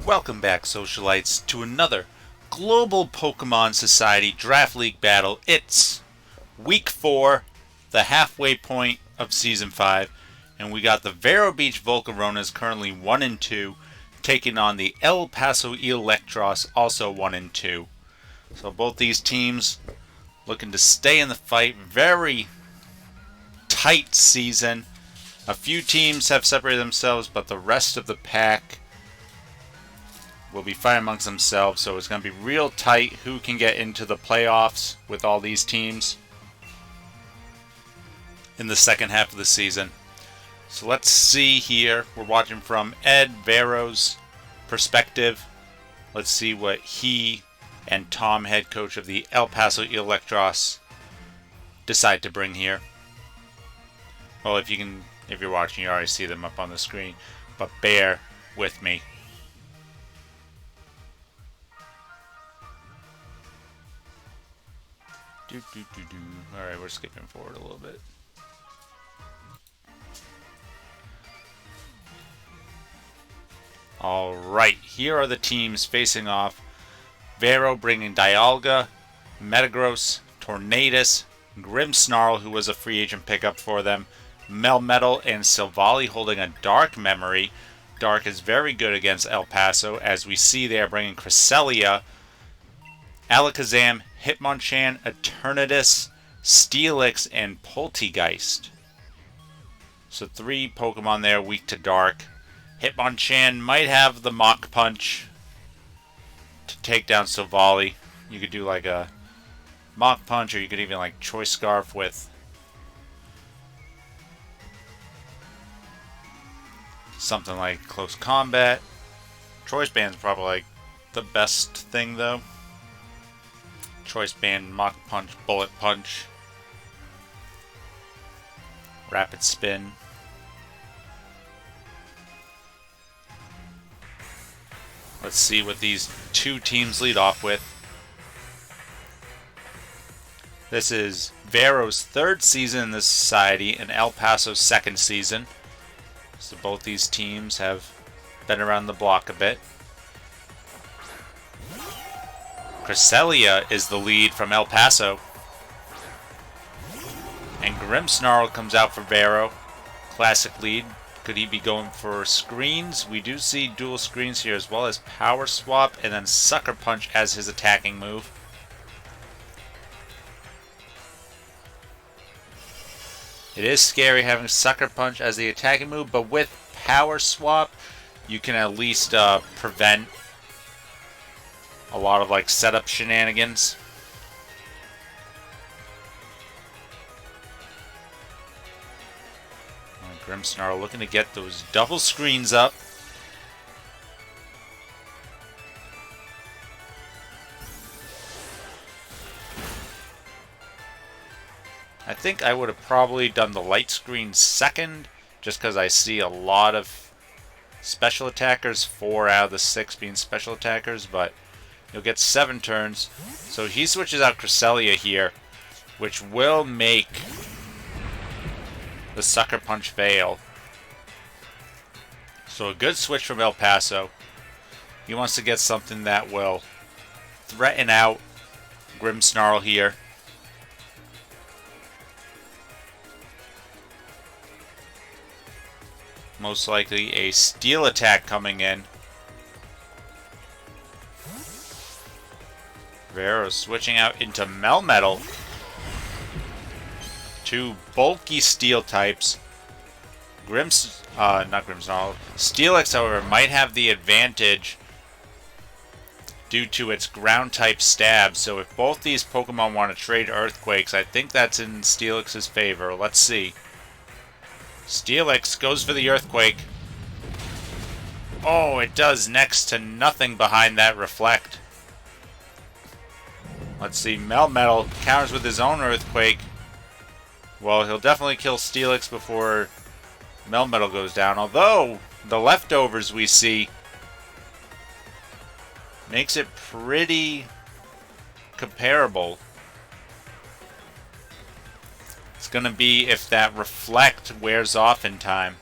Welcome back, Socialites, to another Global Pokemon Society Draft League battle. It's Week 4, the halfway point of Season 5, and we got the Vero Beach Volcaronas currently 1 and 2, taking on the Paso Eelektross, also 1 and 2. So both these teams looking to stay in the fight. Very tight season. A few teams have separated themselves, but the rest of the pack will be fighting amongst themselves, so it's going to be real tight who can get into the playoffs with all these teams in the second half of the season. So let's see here. We're watching from Ed Vero's perspective. Let's see what he and Tom, head coach of the El Paso Eelektross, decide to bring here. Well, if you're watching, you already see them up on the screen, but bear with me. Alright, we're skipping forward a little bit. Alright, here are the teams facing off. Vero bringing Dialga, Metagross, Tornadus, Grimmsnarl, who was a free agent pickup for them, Melmetal, and Silvally holding a Dark Memory. Dark is very good against El Paso, as we see they are bringing Creselia, Alakazam, Hitmonchan, Eternatus, Steelix, and Polteageist. So 3 Pokemon there weak to Dark. Hitmonchan might have the Mach Punch to take down Silvally. You could do like a Mach Punch, or you could even like Choice Scarf with something like Close Combat. Choice Band's probably like the best thing though. Choice Band, Mach Punch, Bullet Punch, Rapid Spin. Let's see what these two teams lead off with. This is Vero's 3rd season in this society and El Paso's 2nd season. So both these teams have been around the block a bit. Creselia is the lead from El Paso. And Grimmsnarl comes out for Vero. Classic lead. Could he be going for screens? We do see dual screens here, as well as Power Swap and then Sucker Punch as his attacking move. It is scary having Sucker Punch as the attacking move, but with Power Swap, you can at least prevent a lot of like setup shenanigans. Grimmsnarl looking to get those double screens up. I think I would have probably done the light screen second, just because I see a lot of special attackers, 4 out of the 6 being special attackers, but you'll get 7 turns. So he switches out Creselia here, which will make the Sucker Punch fail. So a good switch from El Paso. He wants to get something that will threaten out Grimmsnarl here. Most likely a Steel attack coming in. Vero switching out into Melmetal. 2 bulky Steel types. Not Grimmsnarl. Steelix, however, might have the advantage due to its ground type stab. So if both these Pokemon want to trade Earthquakes, I think that's in Steelix's favor. Let's see. Steelix goes for the Earthquake. Oh, it does next to nothing behind that Reflect. Let's see. Melmetal counters with his own Earthquake. Well, he'll definitely kill Steelix before Melmetal goes down. Although, the leftovers we see makes it pretty comparable. It's going to be if that Reflect wears off in time.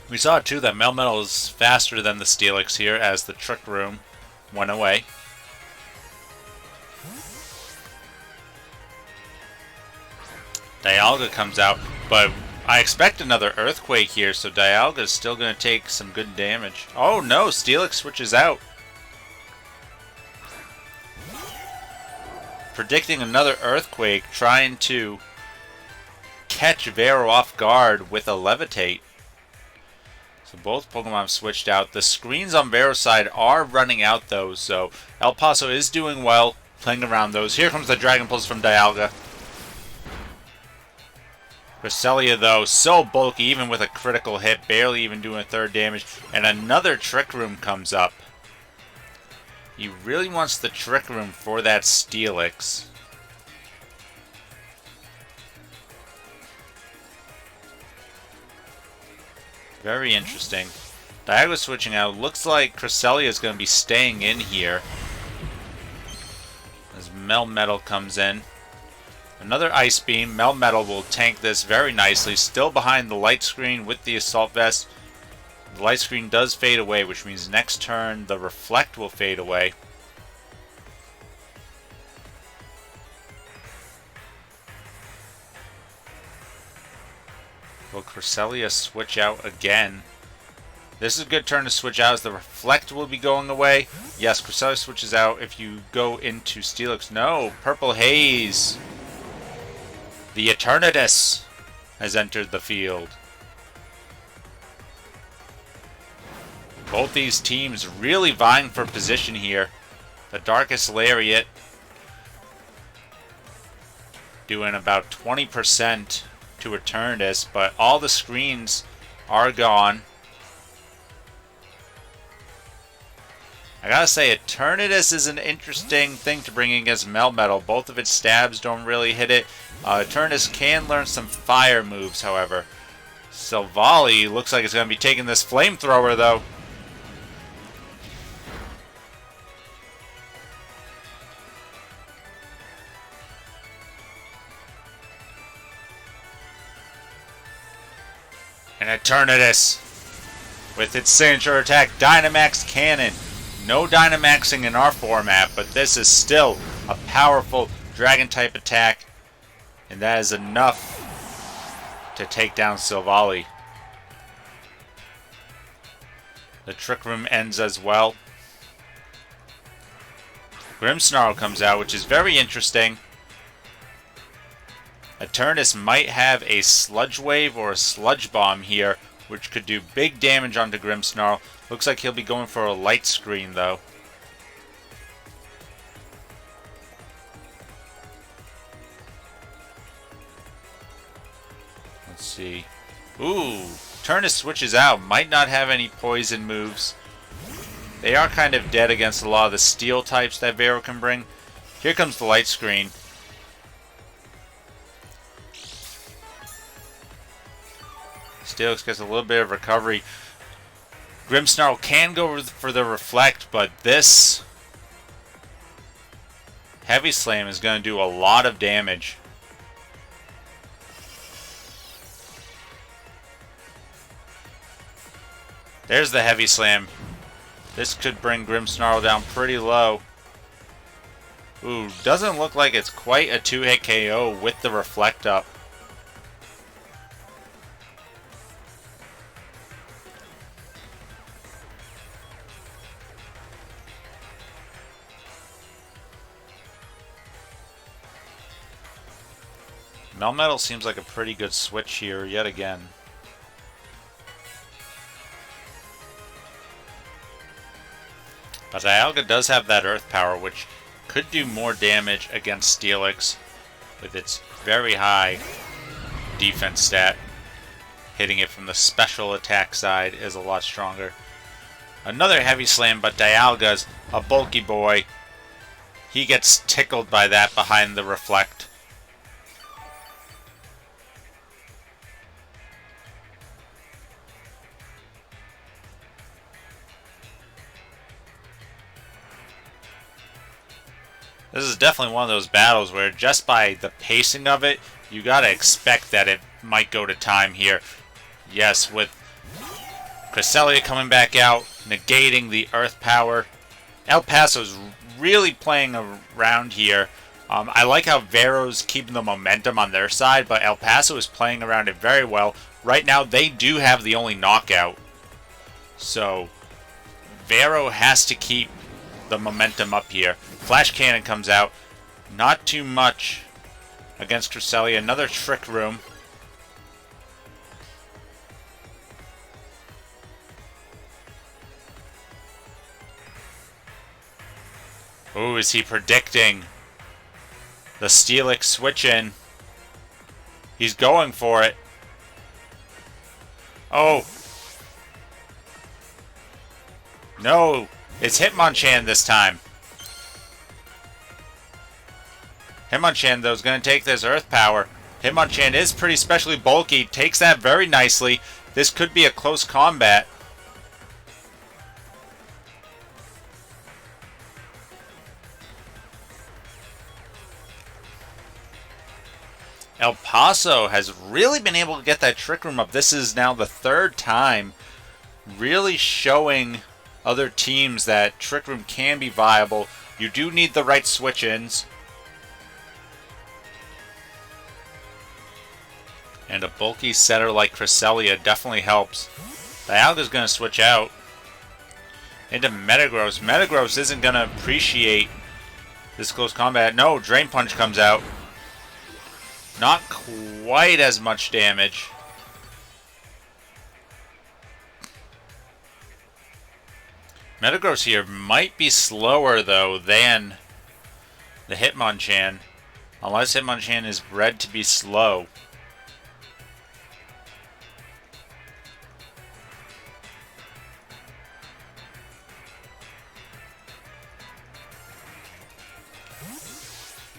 We saw too that Melmetal is faster than the Steelix here as the Trick Room went away. Dialga comes out, but I expect another Earthquake here, so Dialga is still going to take some good damage. Oh no, Steelix switches out. Predicting another Earthquake, trying to catch Vero off guard with a Levitate. So both Pokemon switched out. The screens on Vero's side are running out though, so El Paso is doing well playing around those. Here comes the Dragon Pulse from Dialga. Creselia though, so bulky even with a critical hit, barely even doing a third damage. And another Trick Room comes up. He really wants the Trick Room for that Steelix. Very interesting. Dialga switching out. Looks like Creselia is going to be staying in here. As Melmetal comes in. Another Ice Beam. Melmetal will tank this very nicely. Still behind the Light Screen with the Assault Vest. The Light Screen does fade away, which means next turn the Reflect will fade away. Will Creselia switch out again? This is a good turn to switch out as the Reflect will be going away. Yes, Creselia switches out if you go into Steelix. No, Purple Haze. The Eternatus has entered the field. Both these teams really vying for position here. The Darkest Lariat doing about 20% to Eternatus, but all the screens are gone. I gotta say, Eternatus is an interesting thing to bring in against Melmetal. Both of its stabs don't really hit it. Eternatus can learn some fire moves, however. Silvally looks like it's going to be taking this Flamethrower, though. And Eternatus with its signature attack, Dynamax Cannon. No Dynamaxing in our format, but this is still a powerful Dragon-type attack. And that is enough to take down Silvally. The Trick Room ends as well. Grimmsnarl comes out, which is very interesting. Eternatus might have a Sludge Wave or a Sludge Bomb here, which could do big damage onto Grimmsnarl. Looks like he'll be going for a Light Screen, though. Let's see. Ooh, Eternatus switches out. Might not have any poison moves. They are kind of dead against a lot of the steel types that Vero can bring. Here comes the Light Screen. Steelix gets a little bit of recovery. Grimmsnarl can go for the Reflect, but this Heavy Slam is going to do a lot of damage. There's the Heavy Slam. This could bring Grimmsnarl down pretty low. Ooh, doesn't look like it's quite a 2-hit KO with the Reflect up. Melmetal seems like a pretty good switch here yet again. But Dialga does have that Earth Power, which could do more damage against Steelix with its very high defense stat. Hitting it from the special attack side is a lot stronger. Another Heavy Slam, but Dialga's a bulky boy. He gets tickled by that behind the Reflect. This is definitely one of those battles where just by the pacing of it, you gotta expect that it might go to time here. Yes, with Creselia coming back out, negating the Earth Power. El Paso's really playing around here. I like how Vero's keeping the momentum on their side, but El Paso is playing around it very well. Right now, they do have the only knockout. So, Vero has to keep the momentum up here. Flash Cannon comes out. Not too much against Creselia. Another Trick Room. Ooh, is he predicting the Steelix switch in? He's going for it. Oh. No, it's Hitmonchan this time. Hitmonchan, though, is going to take this Earth Power. Hitmonchan is pretty specially bulky. Takes that very nicely. This could be a close combat. El Paso has really been able to get that Trick Room up. This is now the third time, really showing other teams that Trick Room can be viable. You do need the right switch-ins. And a bulky setter like Creselia definitely helps. Dialga's going to switch out into Metagross. Metagross isn't going to appreciate this close combat. No, Drain Punch comes out. Not quite as much damage. Metagross here might be slower, though, than the Hitmonchan. Unless Hitmonchan is bred to be slow.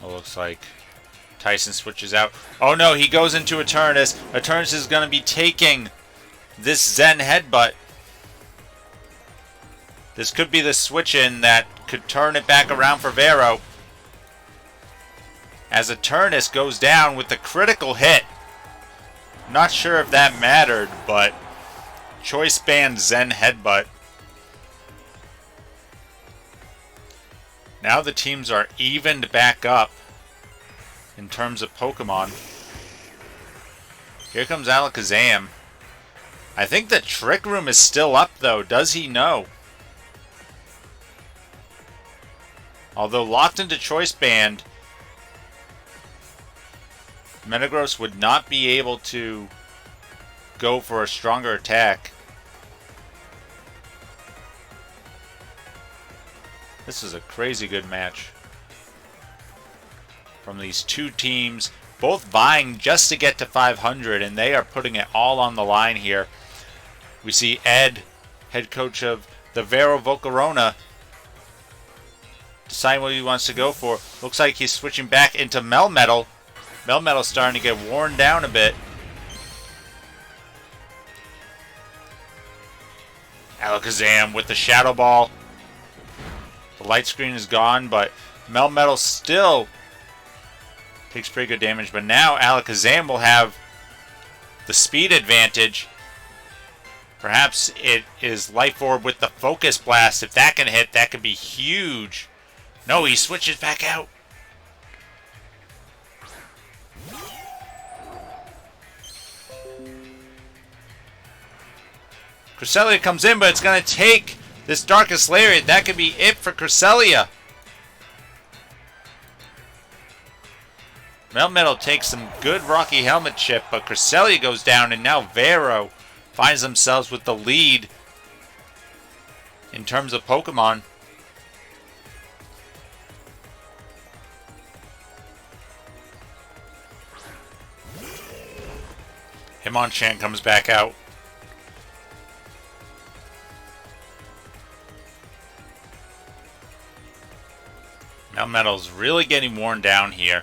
It looks like Tyson switches out. Oh no, he goes into Eternatus. Eternatus is going to be taking this Zen Headbutt. This could be the switch-in that could turn it back around for Vero. As Eternatus goes down with the critical hit. Not sure if that mattered, but Choice Band Zen Headbutt. Now the teams are evened back up in terms of Pokemon. Here comes Alakazam. I think the Trick Room is still up, though. Does he know? Although locked into Choice Band, Metagross would not be able to go for a stronger attack. This is a crazy good match from these two teams, both vying just to get to 500, and they are putting it all on the line here. We see Ed, head coach of the Vero Volcarona, deciding what he wants to go for. Looks like he's switching back into Melmetal. Melmetal's starting to get worn down a bit. Alakazam with the Shadow Ball. The light screen is gone, but Melmetal still takes pretty good damage. But now Alakazam will have the speed advantage. Perhaps it is Life Orb with the Focus Blast. If that can hit, that could be huge. No, he switches back out. Creselia comes in, but it's going to take this Darkest Lariat. That could be it for Creselia. Melmetal takes some good Rocky Helmet chip, but Creselia goes down, and now Vero finds themselves with the lead in terms of Pokemon. Hitmonchan comes back out. Melmetal's really getting worn down here.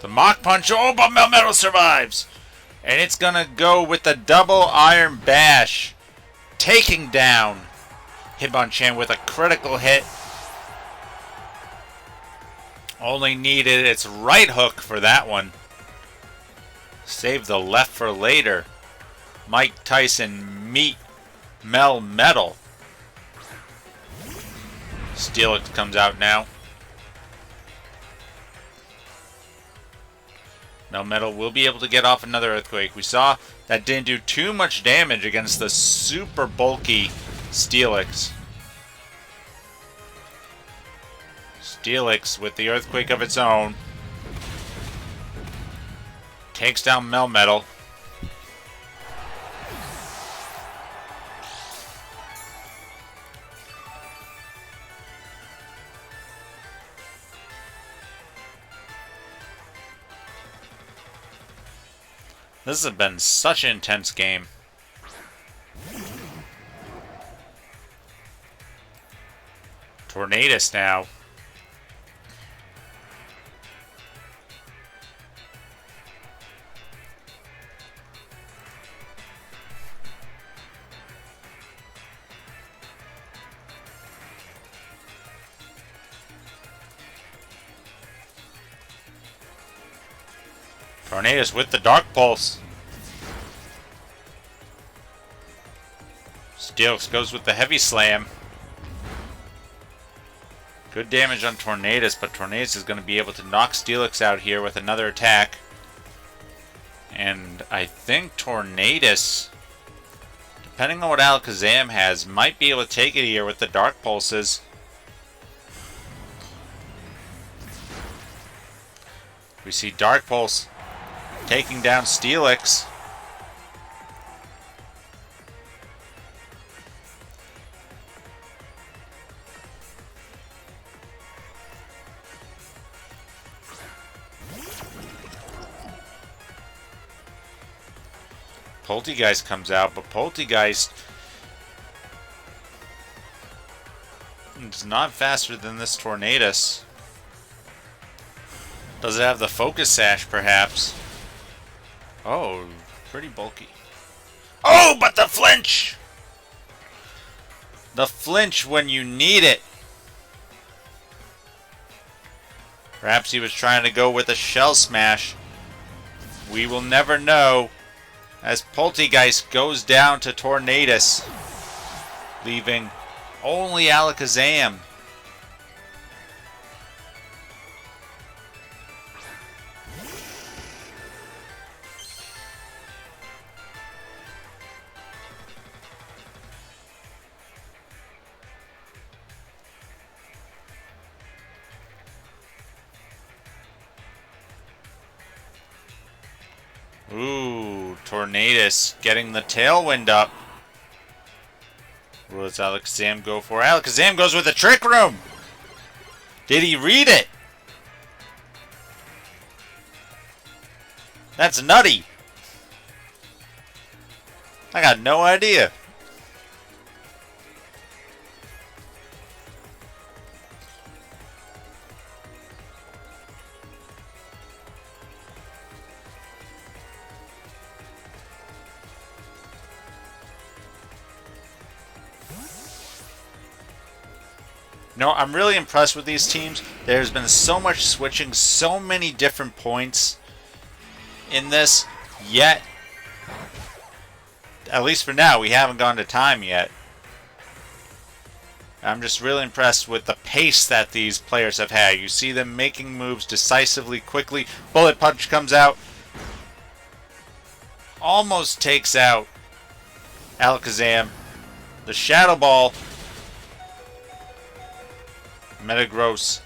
The Mach Punch. Oh, but Melmetal survives. And it's going to go with the double Iron Bash, taking down Hitmonchan with a critical hit. Only needed its right hook for that one. Save the left for later. Mike Tyson meet Melmetal. Steelix comes out now. Melmetal will be able to get off another Earthquake. We saw that didn't do too much damage against the super bulky Steelix. Steelix with the Earthquake of its own takes down Melmetal. This has been such an intense game. Tornadus now. Tornadus with the Dark Pulse. Steelix goes with the Heavy Slam. Good damage on Tornadus, but Tornadus is going to be able to knock Steelix out here with another attack. And I think Tornadus, depending on what Alakazam has, might be able to take it here with the Dark Pulses. We see Dark Pulse taking down Steelix. Polteageist comes out, but Polteageist is not faster than this Tornadus. Does it have the Focus Sash, perhaps? Oh, pretty bulky. Oh, but the flinch! The flinch when you need it. Perhaps he was trying to go with a Shell Smash. We will never know, as Polteageist goes down to Tornadus, leaving only Alakazam. Ooh, Tornadus getting the tailwind up. What does Alakazam go for? Alakazam goes with the Trick Room! Did he read it? That's nutty. I got no idea. No, I'm really impressed with these teams. There's been so much switching, so many different points in this, yet, at least for now, we haven't gone to time yet. I'm just really impressed with the pace that these players have had. You see them making moves decisively, quickly. Bullet Punch comes out. Almost takes out Alakazam. The Shadow Ball. Metagross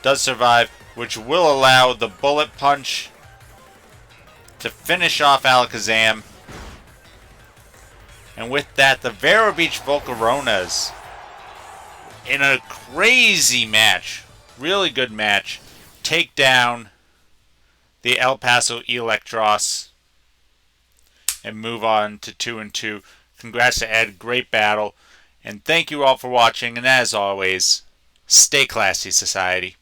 does survive, which will allow the Bullet Punch to finish off Alakazam. And with that, the Vero Beach Volcaronas, in a crazy match, really good match, take down the Paso Eelektross and move on to 2-2. Congrats to Ed, great battle, and thank you all for watching, and as always, stay classy, society.